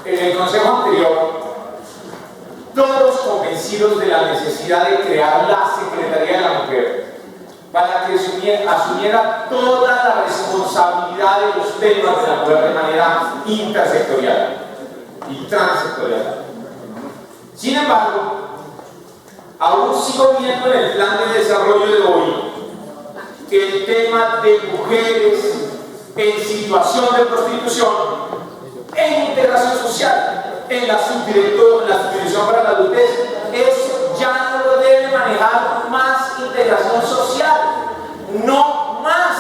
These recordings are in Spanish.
En el consejo anterior, todos convencidos de la necesidad de crear la Secretaría de la Mujer para que asumiera toda la responsabilidad de los temas de la mujer de manera intersectorial y transsectorial. Sin embargo, aún sigo viendo en el plan de desarrollo de hoy el tema de mujeres en situación de prostitución, en integración social, en la subdirección para la adultez. Eso ya no lo debe manejar más integración social, no más.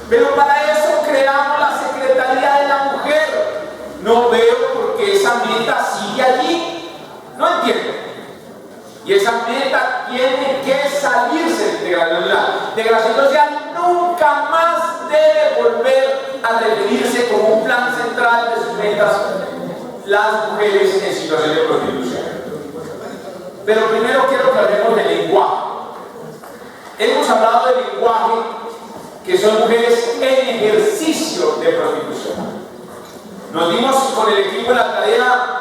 Pero para eso creamos la Secretaría de la Mujer. No veo por qué esa meta sigue allí. No entiendo. Y esa meta tiene que salirse de integración social. Integración social nunca más debe volver a referirse como un plan central de sus metas las mujeres en situación de prostitución. Pero primero quiero que hablemos del lenguaje. Hemos hablado del lenguaje que son mujeres en ejercicio de prostitución. Nos dimos con el equipo la tarea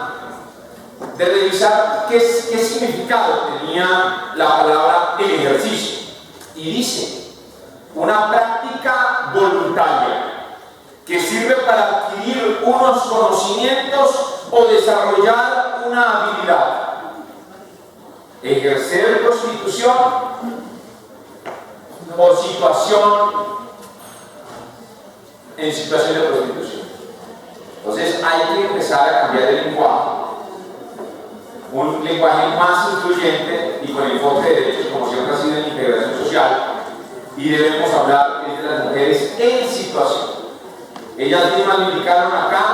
de revisar qué significado tenía la palabra en ejercicio. Y dice, una práctica voluntaria que sirve para adquirir unos conocimientos o desarrollar una habilidad. Ejercer prostitución o en situación de prostitución. Entonces hay que empezar a cambiar el lenguaje, un lenguaje más incluyente y con enfoque de derechos, como siempre ha sido en integración social, y debemos hablar de las mujeres en situación. Ellas mismas me indicaron acá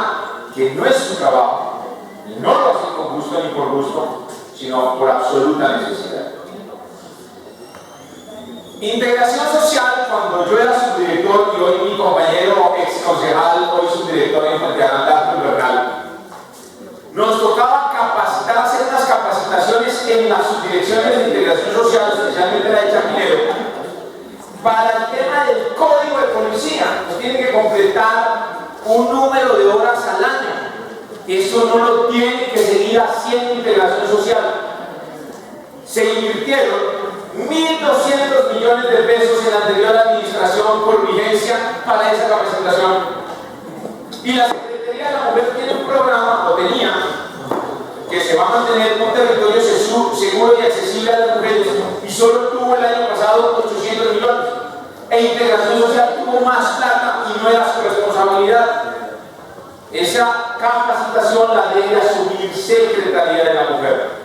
que no es su trabajo, y no lo hacen con gusto ni por gusto, sino por absoluta necesidad. Integración social, cuando yo era subdirector y hoy mi compañero ex concejal, hoy subdirector en Fuente Aranda, Bernal, nos tocaba capacitar, hacer unas capacitaciones en las subdirecciones de integración social, especialmente la de Chapinero, para el tema del código de policía. Nos tienen que completar un número de horas al año. Eso no lo tiene que seguir haciendo integración social. Se invirtieron 1.200 millones de pesos en la anterior administración por vigencia para esa capacitación. Y la Secretaría de la Mujer tiene un programa, o tenía, que se va a mantener un territorio seguro y accesible a las mujeres, y solo tuvo el año pasado 800 millones. E integración social tuvo más plata y no era su responsabilidad. Esa capacitación la debe asumir Secretaría de la Mujer.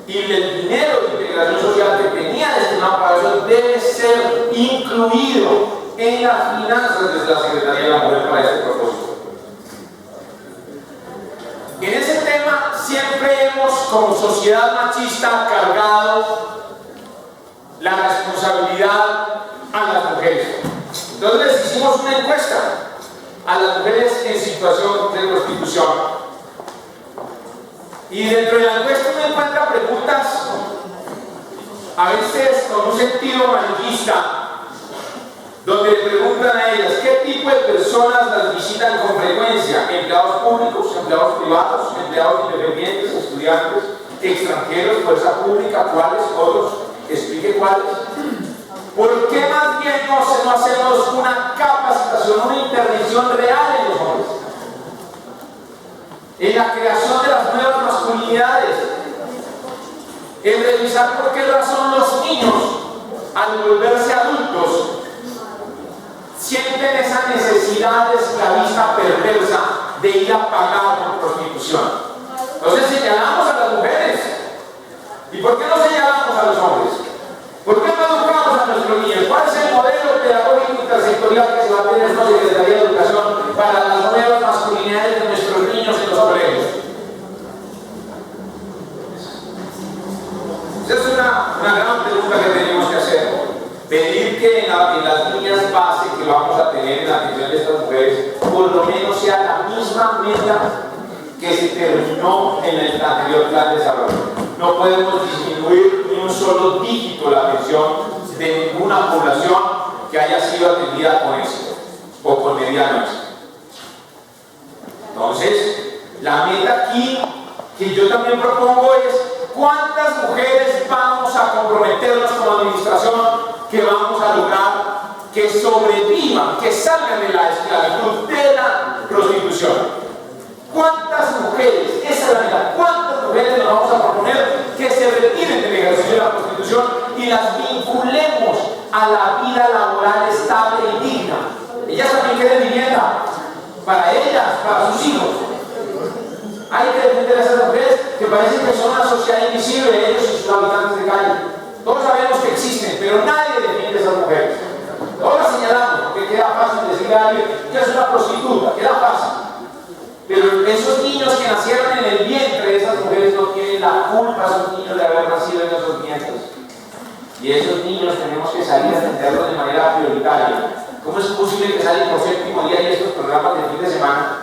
Y el dinero de integración social que tenía destinado para eso debe ser incluido en las finanzas de la Secretaría de la Mujer para este propósito. En ese tema siempre hemos, como sociedad machista, cargado la responsabilidad a las mujeres. Entonces les hicimos una encuesta a las mujeres en situación de prostitución. Y dentro de la encuesta uno encuentra preguntas, a veces con un sentido maniquista, donde le preguntan a ellas qué tipo de personas las visitan con frecuencia: empleados públicos, empleados privados, empleados independientes, estudiantes, extranjeros, fuerza pública, cuáles, otros, explique cuáles. ¿Por qué más bien no hacemos una capacitación, una intervención real en los hombres? En la creación de las nuevas masculinidades, en revisar por qué razón los niños, al volverse adultos, sienten esa necesidad de esclavista perversa de ir a pagar por prostitución. Entonces señalamos a las mujeres. ¿Y por qué no señalamos a los hombres? ¿Por qué no educamos a nuestros niños? ¿Cuál es el modelo pedagógico intersectorial que se va a tener en la Secretaría de Educación para las nuevas masculinidades de nuestros niños en los colegios? Esa es una gran pregunta que tenemos que hacer. Pedir que en las líneas base que vamos a tener en la atención de estas mujeres, por lo menos sea la misma meta que se terminó en el anterior plan de desarrollo. No podemos disminuir ni un solo dígito la atención de ninguna población que haya sido atendida con éxito o con mediano éxito. Entonces, La meta aquí que yo también propongo es cuántas mujeres vamos a comprometernos como administración que vamos a lograr que sobrevivan, que salgan de la esclavitud, de la prostitución. ¿Cuántas mujeres? Esa es la meta. ¿Cuántas mujeres nos vamos a proponer que se retiren del ejercicio de la prostitución y las vinculemos a la vida laboral estable y digna? Ellas también quieren vivienda para ellas, para sus hijos. Hay que defender a esas mujeres que parecen que son una sociedad invisible, ellos y sus habitantes de calle. Todos sabemos que existen, pero nadie defiende a esas mujeres. Todos las señalamos, porque queda fácil decirle a alguien que es una prostituta, queda fácil. Pero esos niños que nacieron en el vientre de esas mujeres no tienen la culpa, esos niños, de haber nacido en esos vientres. Y esos niños tenemos que salir a atenderlos de manera prioritaria. ¿Cómo es posible que salen por séptimo día y estos programas de fin de semana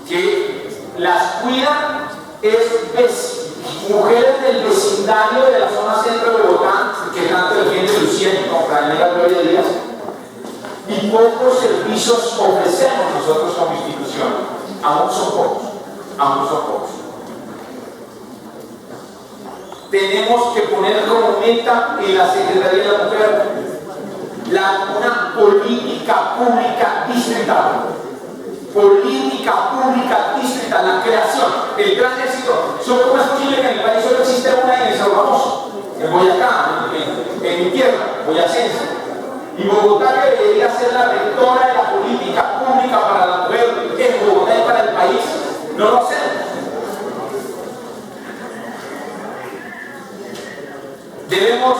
que las cuidan mujeres del vecindario de la zona centro de Bogotá, que tanto defiende Lucía y compañera Gloria Díaz, y pocos servicios ofrecemos nosotros como institución? Aún son pocos, aún son pocos. Tenemos que poner como meta en la Secretaría de la Mujer una política pública distrital. Política pública distrital, la creación, el gran éxito. ¿Cómo es posible que en el país solo existe una en el Salvador, en Boyacá, en mi tierra, boyacense? Y Bogotá, que debería ser la rectora de la política pública para la mujer en Bogotá y para el país, no lo hacemos. Debemos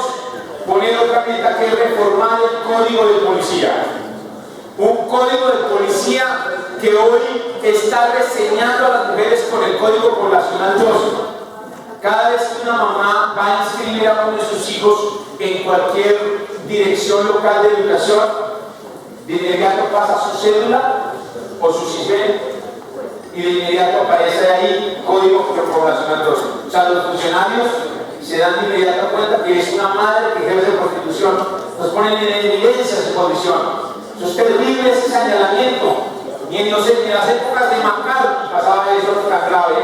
poner otra meta, que es reformar el código de policía. Un código de policía que hoy está reseñando a las mujeres con el Código Poblacional 2. Cada vez que una mamá va a inscribir a uno de sus hijos en cualquier dirección local de educación, de inmediato pasa su cédula o su CISBEN y de inmediato aparece ahí Código Poblacional 2. O sea, los funcionarios se dan de inmediato cuenta que es una madre que ejerce prostitución, nos ponen en evidencia su condición. Es terrible ese señalamiento. Ni en las épocas de Macar pasaba eso tan grave.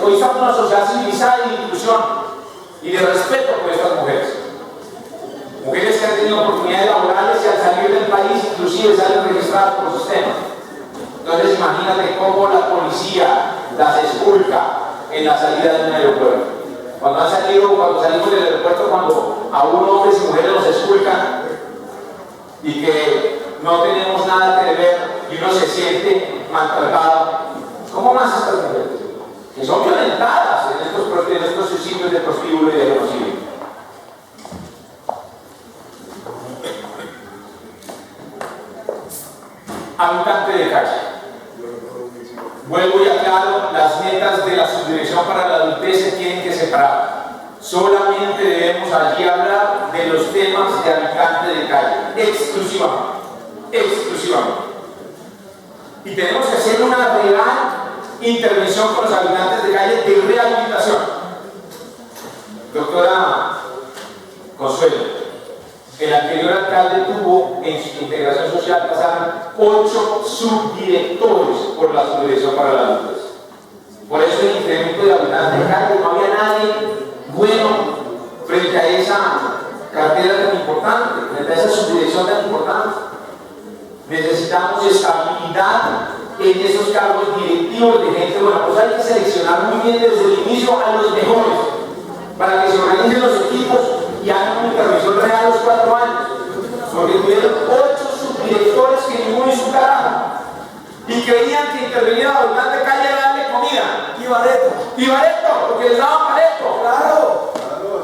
Hoy estamos en una sociedad civilizada y de inclusión y de respeto por estas mujeres. Mujeres que han tenido oportunidades laborales y al salir del país inclusive salen registradas por el sistema. Entonces imagínate cómo la policía las esculca en la salida de un aeropuerto. Cuando salimos del aeropuerto, cuando a hombres y mujeres los esculcan y que no tenemos nada que ver y uno se siente maltratado. ¿Cómo más estas mujeres? Que son violentadas en estos sitios de prostíbulo y de genocidio. Habitante de calle. Vuelvo y aclaro, las metas de la subdirección para la adultez se tienen que separar. Solamente debemos allí hablar de los temas de habitante de calle, exclusivamente. Y tenemos que hacer una real intervención con los habitantes de calle de rehabilitación. Doctora Consuelo, el anterior alcalde tuvo en su integración social, pasaron 8 subdirectores por la subdirección para la adultez. Por eso el incremento de habitantes de calle, no había nadie bueno frente a esa cartera tan importante, frente a esa subdirección tan importante. Necesitamos estabilidad en esos cargos directivos de gente buena. Pues hay que seleccionar muy bien desde el inicio a los mejores para que se organicen los equipos y hagan una intervención real a los 4 años. Porque tuvieron 8 subdirectores que ninguno hizo un carajo y creían que intervenir a habitantes de calle era darle comida y bareto, porque les daban bareto. Claro.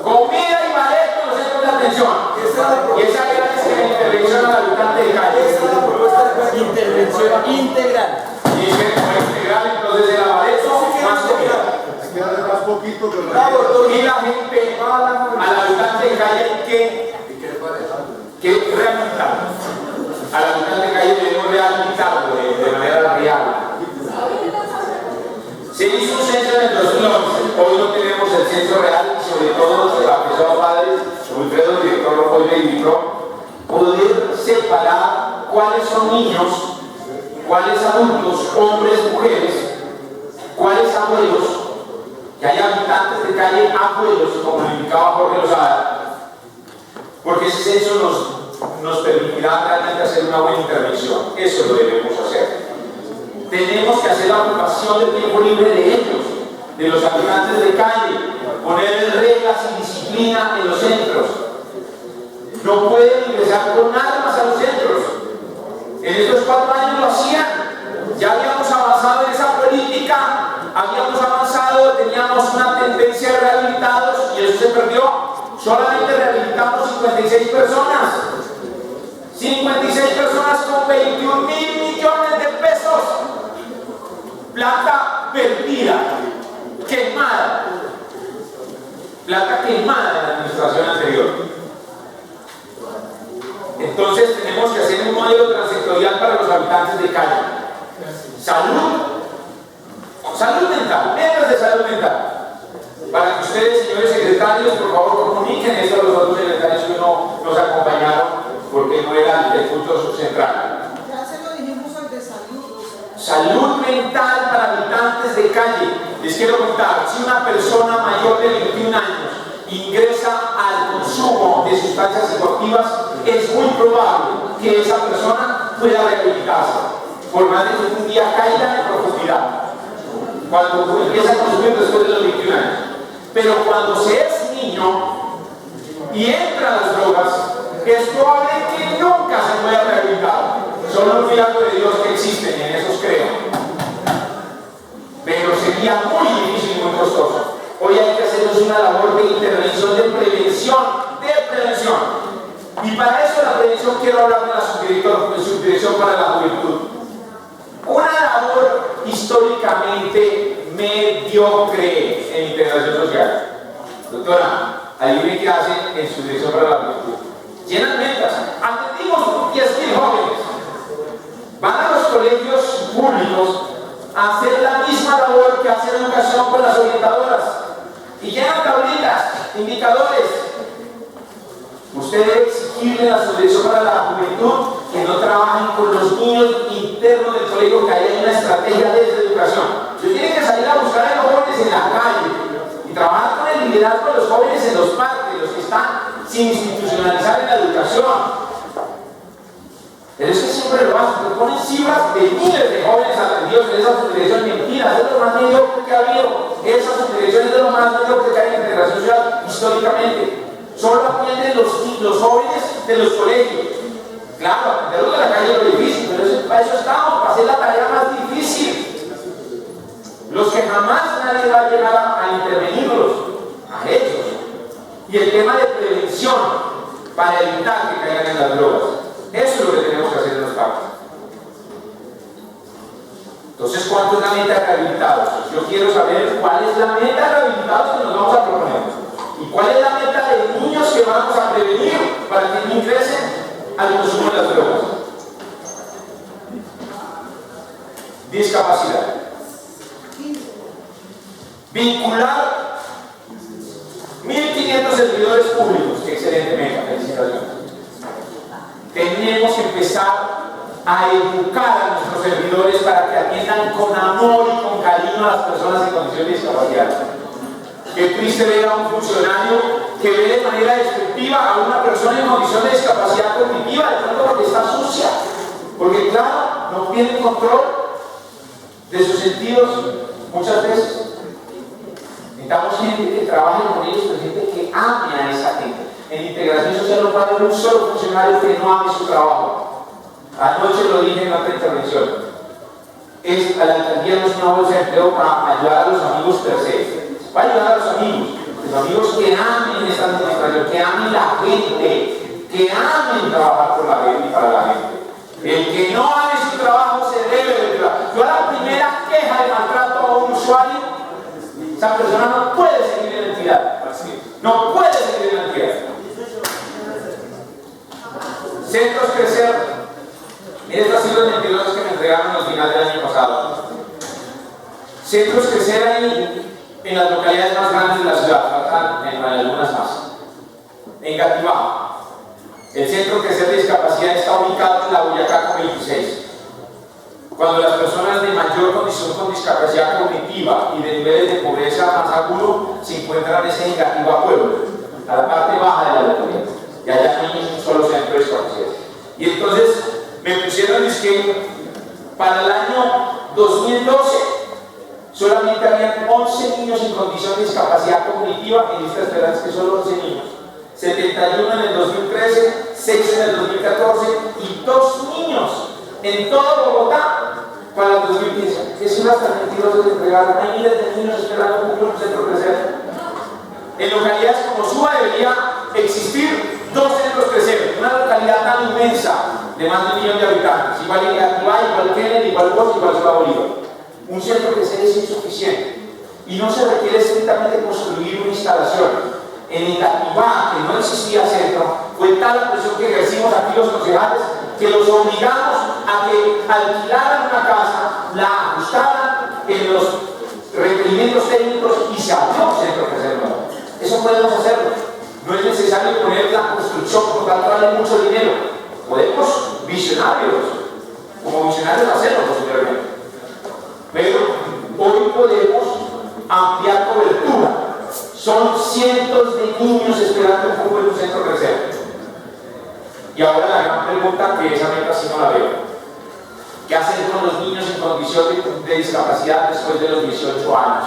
Comida y bareto en los centros de atención. Y esa era la intervención al habitante de calle. Esa es la propuesta de intervención integral. Y integral, entonces era bareto más comida. Hay que darle más poquito, pero y la gente al habitante de calle que rehabilitarlo. Al habitante de calle debemos rehabilitarlo de manera real. Se hizo un censo en el 2011, hoy no tenemos el censo real, y sobre todo los profesores padres, Wilfredo, director hoy de IBICRO, poder separar cuáles son niños, cuáles adultos, hombres, mujeres, calles abuelos, que haya habitantes de calle abuelos, como lo indicaba Jorge Lozada, porque ese censo nos permitirá realmente hacer una buena intervención. Eso lo debemos hacer. Tenemos que hacer la ocupación del tiempo libre de ellos, de los habitantes de calle, poner reglas y disciplina en los centros. No pueden ingresar con armas a los centros. En estos 4 años lo hacían. Ya habíamos avanzado en esa política, habíamos avanzado, teníamos una tendencia de rehabilitados y eso se perdió. Solamente rehabilitamos 56 personas. 56 personas con 21.000 millones de pesos. Plata perdida, quemada. Plata quemada en la administración anterior. Entonces tenemos que hacer un modelo transsectorial para los habitantes de calle. Salud mental, medios de salud mental. Para que ustedes, señores secretarios, por favor comuniquen esto a los otros secretarios que no nos acompañaron porque no era el punto central. Ya se lo dijimos al de salud. Salud mental para habitantes de calle. Les quiero contar, si una persona mayor de 21 años ingresa al consumo de sustancias psicoactivas, es muy probable que esa persona pueda rehabilitarse, por más de que un día caiga en profundidad, cuando empieza a consumir después de los 21 años. Pero cuando se es niño y entra a las drogas, es probable que nunca se pueda rehabilitar. Solo un milagro de Dios que existen, y en esos creo. Pero sería muy difícil y muy costoso. Hoy hay que hacernos una labor de intervención, de prevención. Y para eso la prevención quiero hablar de la subdirección para la juventud. Una labor históricamente mediocre en integración social. Doctora, adivine qué hacen en subdirección para la juventud. Llenan metas. Atendimos 10.000 jóvenes. Van a los colegios públicos a hacer la misma labor que hace la educación con las orientadoras. Y llenan tablitas, indicadores. Usted debe exigirle a la subdirección para la juventud que no trabajen con los niños internos del colegio, que haya una estrategia de educación. Usted tiene que salir a buscar a los jóvenes en la calle y trabajar con el liderazgo de los jóvenes en los parques, los que están sin institucionalizar en la educación. Pero es que siempre lo hacen, te ponen cifras de miles de jóvenes atendidos en esa subdirección. Mentiras, es lo más mediocre que ha habido. Esa subdirección es de lo más mediocre que hay en integración social históricamente. Solo atienden los jóvenes de los colegios. Claro, atenderlos de la calle es lo difícil, pero para eso estamos, para hacer la tarea más difícil. Los que jamás nadie va a llegar a intervenirlos, a ellos. Y el tema de prevención para evitar que caigan en las drogas. Eso es lo que tenemos que hacer en los parques. Entonces, ¿cuánto es la meta de rehabilitados? Yo quiero saber cuál es la meta de rehabilitados que nos vamos a proponer. ¿Y cuál es la meta de niños que vamos a prevenir para que no ingresen al consumo de las drogas? Discapacidad. Vincular 1.500 servidores públicos. Excelente meta, felicitaciones. Tenemos que empezar a educar a nuestros servidores para que atiendan con amor y con cariño a las personas en condición de discapacidad. Qué triste ver a un funcionario que ve de manera despectiva a una persona en condición de discapacidad cognitiva, de pronto porque está sucia, porque claro, no tiene control de sus sentidos muchas veces. Necesitamos gente que trabaje con ellos, pero gente que ame a esa gente. En integración social no puede haber un solo funcionario que no ame su trabajo. Anoche lo dije en otra intervención. A la alcaldía no es una bolsa de empleo para ayudar a los amigos per se. Va a ayudar a los amigos que amen esta administración, que amen la gente, que amen trabajar por la gente y para la gente. El que no ame su trabajo se debe retirar. Yo a la primera queja de maltrato a un usuario, esa persona no puede seguir en la entidad. No puede seguir en la entidad. Centros Crecer. Miren estas cifras mentirosas que me entregaron al final del año pasado. Centros Crecer ahí en las localidades más grandes de la ciudad, faltan en algunas más. En Gativá, el Centro Crecer de Discapacidad está ubicado en la Boyacá 26. Cuando las personas de mayor condición con discapacidad cognitiva y de Pulo se encuentran en Engativá, Pueblo, a la parte baja de la localidad. Y allá no hay un solo centro de discapacidad. Y entonces me pusieron que para el año 2012 solamente habían 11 niños en condición de discapacidad cognitiva en lista de esperanza, que solo 11 niños. 71 en el 2013, 6 en el 2014 y 2 niños en todo Bogotá para el 2015. Es una hasta mentirosa de entregar. Hay miles de niños esperando un centro crecer. En localidades como Suba debería existir 2 centros crecer. Una localidad tan inmensa de más de 1 millón de habitantes. Igual en Engativá, igual Kennedy, igual Bosch, igual Ciudad Bolívar. Un centro crecer es insuficiente. Y no se requiere estrictamente construir una instalación. En Engativá, que no existía centro, fue tal la presión que ejercimos aquí los concejales que los obligamos a que alquilaran una casa, la ajustaran en los requerimientos técnicos y se abrió un centro crecer nuevo. Eso podemos hacerlo. No es necesario poner la construcción, por lo tanto vale mucho dinero. Podemos, visionarios, como visionarios hacerlo posiblemente. Pero hoy podemos ampliar cobertura. Son cientos de niños esperando un poco en un centro crecer. Y ahora la gran pregunta, que esa meta sí no la veo. ¿Qué hacer con los niños en condición de discapacidad después de los 18 años?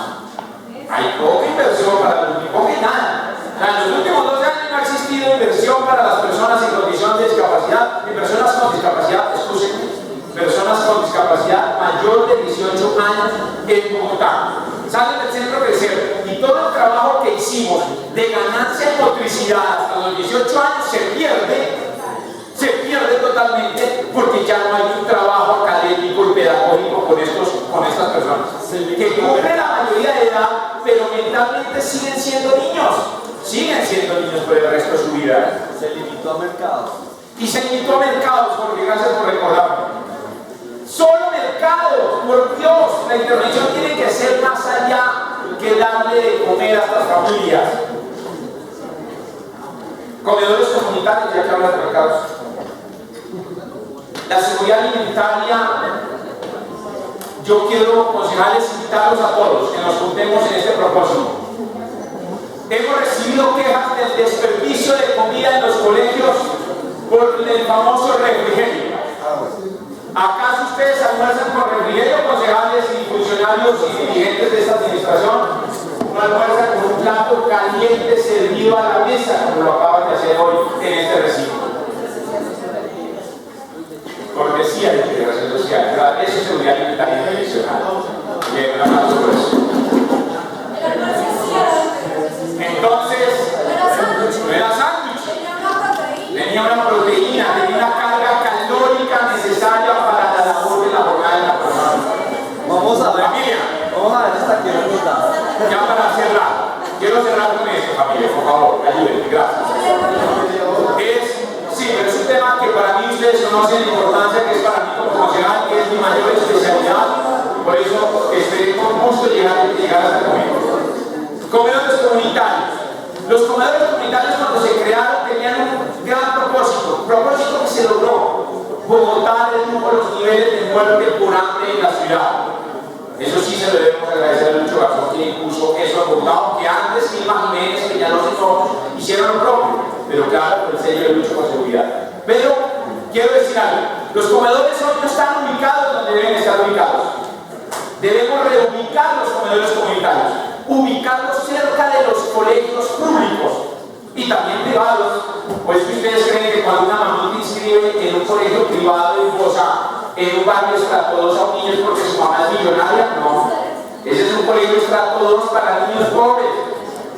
Hay poca inversión para los niños, poca y nada. En los últimos 2 años no ha existido inversión para las personas en condición de discapacidad, y personas con discapacidad, personas con discapacidad mayor de 18 años en Bogotá. Salen del centro crecer y todo el trabajo que hicimos de ganancia en motricidad hasta los 18 años se pierde totalmente porque ya no hay un trabajo académico y pedagógico con estas personas que cumplen la mayoría de edad, pero mentalmente siguen siendo niños por el resto de su vida. Se limitó a mercados. Y se limitó a mercados, porque gracias por recordarme. Solo mercados, por Dios, la intervención tiene que ser más allá que darle de comer a estas familias. Comedores comunitarios, ya que hablas de mercados. La seguridad alimentaria, yo quiero, concejales, invitarlos a todos que nos juntemos en este propósito. Hemos recibido quejas del desperdicio de comida en los colegios por el famoso refrigerio. ¿Acaso ustedes almuerzan con refrigerio, concejales y funcionarios y dirigentes de esta administración? ¿No almuerzan con un plato caliente servido a la mesa, como lo acaban de hacer hoy en este recinto? Cortesía de integración social, eso es seguridad alimentaria tradicional. Bien, un aplauso por eso. Entonces, no era sándwich, tenía una proteína, tenía una carga calórica necesaria para la labor de la jornada de la persona. Vamos a ver. Familia, Vamos a ver esta que nos da. ya para cerrar, quiero cerrar con esto, familia, por favor, ayúdenme, gracias. Sí, pero es un tema que para mí ustedes conocen la importancia que es para mí como concejal, que es mi mayor especialidad, por eso esperé con gusto llegar a este momento. Comedores comunitarios. Los comedores comunitarios, cuando se crearon, tenían un gran propósito que se logró: Bogotá redujo los niveles de muerte por hambre en la ciudad. Eso sí se lo debemos agradecer a Lucho Garzón, que impuso eso en Bogotá, aunque antes Lima Jiménez, Peñalosa y todos hicieron lo propio, pero claro, el sello de Lucho con seguridad. Pero quiero decir algo: los comedores hoy no están ubicados donde deben estar ubicados. Debemos reubicar los comedores comunitarios, ubicarlos cerca de los colegios públicos y también privados. Pues que ustedes creen que cuando una mamá te inscribe en un colegio privado en Bosa, en un barrio estrato 2 a un niño es porque su mamá es millonaria? No. Ese es un colegio estrato 2 para niños pobres,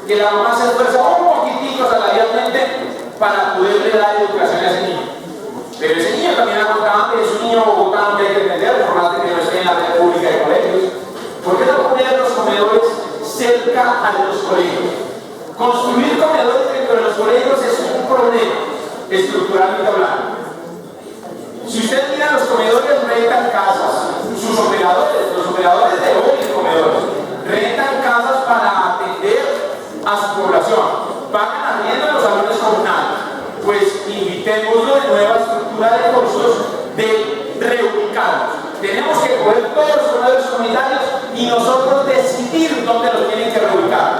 que la mamá se esfuerza un poquitito salarialmente para poderle dar educación a ese niño. Pero ese niño también aguanta, es un niño bogotano que hay que entender, por más de que no esté en la red pública de colegios. ¿Por qué no poner los comedores cerca a los colegios? Construir comedores dentro de los colegios es un problema, estructuralmente hablando. Si usted mira, los comedores rentan casas, los operadores de hoy en comedores, rentan casas para atender a su población, pagan arriendo en los salones comunales. Pues invitémoslo de nueva estructura de costos de reubicarlos. Tenemos que coger todos los comedores comunitarios y nosotros decidir dónde los tienen que reubicar.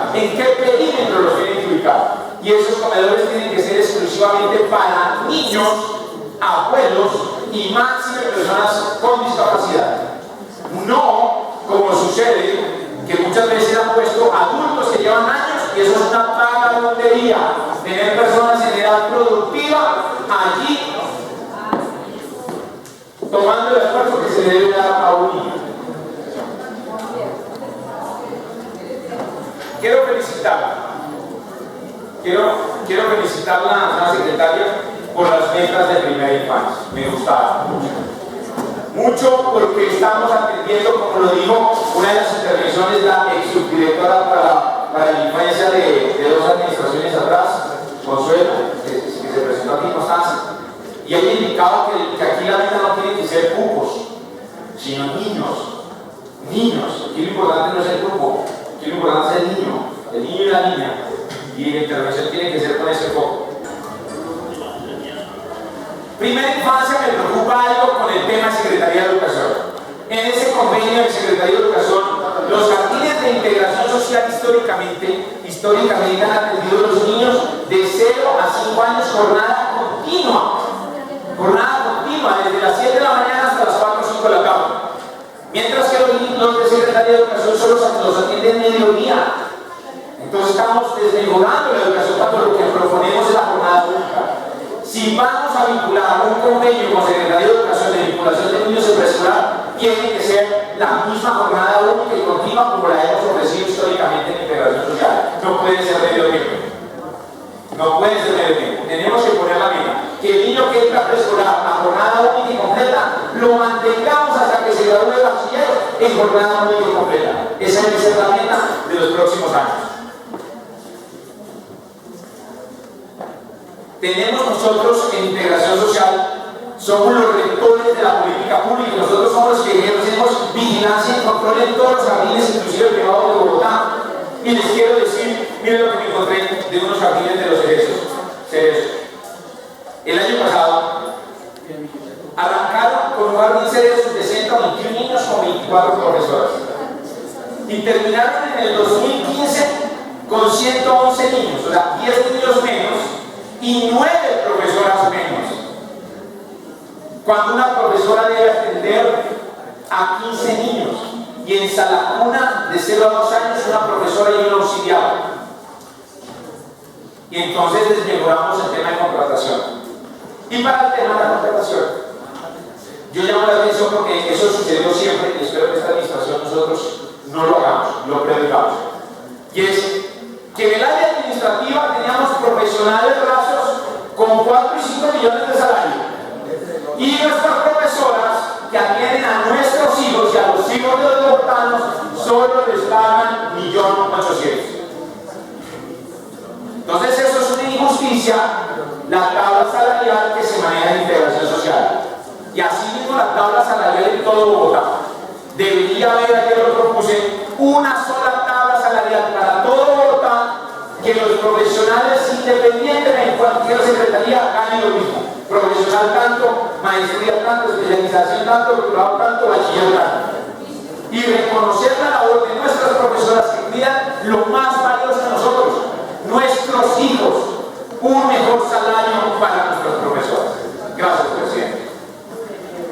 niños, abuelos y máxime personas con discapacidad. No como sucede que muchas veces han puesto adultos que llevan años y eso es una vagabundería. Tener personas en edad productiva allí tomando el esfuerzo que se le debe dar a un niño. Quiero felicitar a la secretaria por las metas de primera infancia. Me gustaron mucho porque estamos atendiendo, como lo dijo una de las intervenciones, la ex subdirectora para la infancia de 2 administraciones atrás, Consuelo, que se presentó aquí, Constanza, y ella indicaba que aquí la meta no tiene que ser cupos, sino niños. Aquí lo importante no es el grupo, aquí lo importante es el niño y la niña, y la intervención tiene que ser con ese foco. Primera infancia, me preocupa algo con el tema de Secretaría de Educación. En ese convenio de Secretaría de Educación, los jardines de integración social históricamente han atendido a los niños de 0 a 5 años jornada continua, desde las 7 de la mañana hasta las 4 o 5 de la tarde. Mientras que los de Secretaría de Educación solo los atienden mediodía. Entonces estamos desmejorando la educación cuando lo que proponemos es la jornada única. Si vamos a vincular un convenio con Secretaría de Educación de vinculación de niños en preescolar, tiene que ser la misma jornada única y continua como la hemos ofrecido históricamente en integración social. No puede ser medio tiempo. Tenemos que poner la meta. Que el niño que entra a preescolar a jornada única y completa, lo mantengamos hasta que se gradúe de bachiller en jornada única y completa. Esa debe ser la meta de los próximos años. Tenemos nosotros en integración social, somos los rectores de la política pública, nosotros somos los que ejercemos vigilancia y control en todos los jardines, inclusive el privado de Bogotá. Y les quiero decir, miren lo que me encontré de unos jardines de los cerezos. El año pasado arrancaron con un jardín cerezo de 121 niños con 24 profesoras y terminaron en el 2015 con 111 niños, o sea, 10 niños menos y 9 profesoras menos, cuando una profesora debe atender a 15 niños y en sala cuna de 0 a 2 años una profesora y un auxiliar. Y entonces desmejoramos el tema de contratación. Y para el tema de la contratación, yo llamo la atención porque eso sucedió siempre y espero que esta administración nosotros no lo hagamos, lo prevengamos. Y es que en el área administrativa teníamos profesionales rasos con 4 y 5 millones de salario. Y nuestras profesoras que atienden a nuestros hijos y a los hijos de los bogotanos solo les pagan 1.800.000. Entonces eso es una injusticia, la tabla salarial que se maneja en integración social. Y así mismo la tabla salarial en todo Bogotá. Debería haber, aquí lo propuse, una sola tabla salarial para todo Bogotá, que los profesionales independientes en cualquier secretaría ganen lo mismo. Profesional tanto, maestría tanto, especialización tanto, doctorado tanto, bachiller tanto. Y reconocer la labor de nuestras profesoras que cuidan lo más valioso de nosotros, nuestros hijos, un mejor salario para nuestros profesores. Gracias.